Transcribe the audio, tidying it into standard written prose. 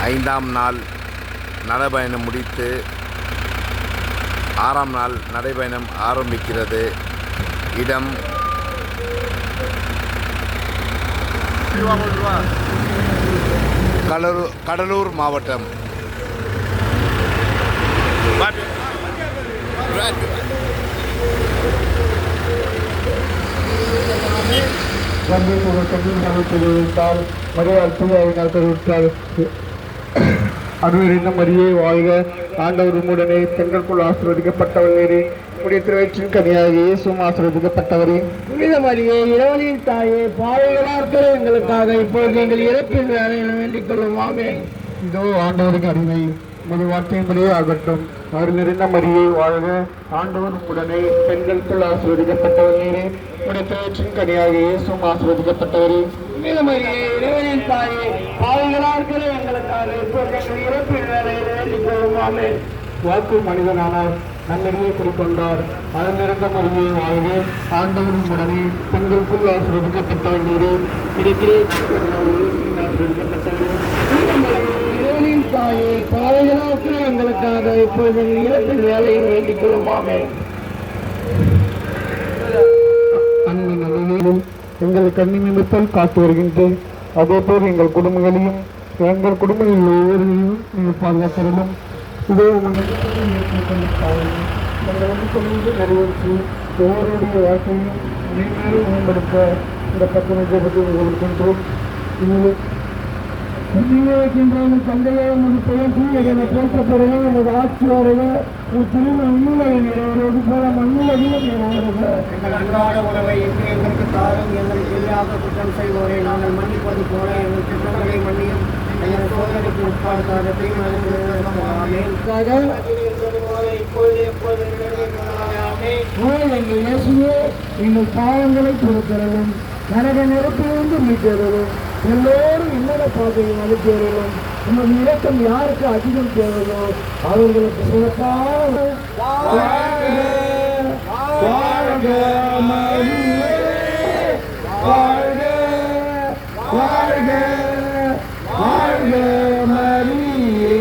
5ஆம் நாள் நடைபயணம் முடித்து 6ஆம் நாள் நடைபயணம் ஆரம்பிக்கிறது. இடம் கடலூர் மாவட்டம். அருளிருந்த மரியே வாழ்க, ஆண்டவர் உம்முடனே, பெண்களுக்குள் ஆசீர்வதிக்கப்பட்டவள் நீரே, உம்முடைய திருவயிற்றின் கனியாக இயேசுவும் ஆசீர்வதிக்கப்பட்டவரே. புனித மரியே, இறைவனின் தாயே, பாவிகளாக இருக்கிற எங்களுக்காக இப்பொழுது எங்கள் இறப்பின் வேலையில் வேண்டிக் கொள்ளும். ஆமென். இதோ ஆண்டவருக்கு அடிமை, உமது வார்த்தையின்படியே ஆகட்டும். அருளிருந்த மரியே வாழ்க, ஆண்டவர் உம்முடனே, பெண்களுக்குள் ஆசீர்வதிக்கப்பட்டவள் நீரே, உம்முடைய திருவயிற்றின் கனியாக இயேசுவும் ஆசீர்வதிக்கப்பட்டவரே. புனித மரியே, இறைவனின் தாயே, பாவிகளாக இருக்கிற எங்களுக்காக இப்பொழுது எங்கள் இறப்பின் வேலையில் வேண்டிக் கொள்ளும். ஆமென். வாக்கு மனிதனானார், நன்னறியை குடிக்கொண்டார். அருளிருந்த மரியே வாழ்க, ஆண்டவர் உம்முடனே, பெண்களுக்குள் ஆசீர்வதிக்கப்பட்டவள் நீரே, உம்முடைய திருவயிற்றின் கனியாக இயேசுவும் ஆசீர்வதிக்கப்பட்டவரே. இறைவனின் தாயே, பாவிகளாக இருக்கிற எங்களுக்காக இப்பொழுது எங்கள் இறப்பின் வேலையில் வேண்டிக் கொள்ளும். ஆமென். அன்பின் நிலையிலும் எங்கள் கண்ணி நிமித்தம் காத்து வருகின்றேன். அதேபோல் எங்கள் குடும்பங்களையும் எங்கள் குடும்பங்களில் ஒவ்வொருவரையும் நீங்கள் பாதுகாத்தரலும். இதோ நிறைவேற்றி ஒவ்வொருடைய வாழ்க்கையும் மேலும் மேம்படுத்த இந்த 10 ஜெபத்தை கொடுக்கின்றோம். தந்தையே, உமது பெயர் தூயதென போற்றப்படுக, உமது ஆட்சி வருக, உன் திருமண உண்மையை நிறைவேறுவது போல மண்ணுலகிலும் நிறைவேறுக. எங்கள் அன்றாட உணவை இன்று எங்களுக்கு தாரும். எங்களுக்கு எதிராக குற்றம் செய்வோரை நாங்கள் மன்னிப்பது போல எங்கள் குற்றங்களை மன்னியும். எங்கள் சோதனைக்கு உட்பாடுக்காத எங்கள் இயேசுவே, எங்கள் பாவங்களை பொறுத்தரவும், நரக நெருப்பிலிருந்து மீட்டெறவும், எல்லோரும் இன்னொரு பாதையை அனுப்பியவர்களும் உமது இரக்கம் யாருக்கு அதிகம் தேவையோ அவர்களுக்கு சிறப்பாக வாழ்க.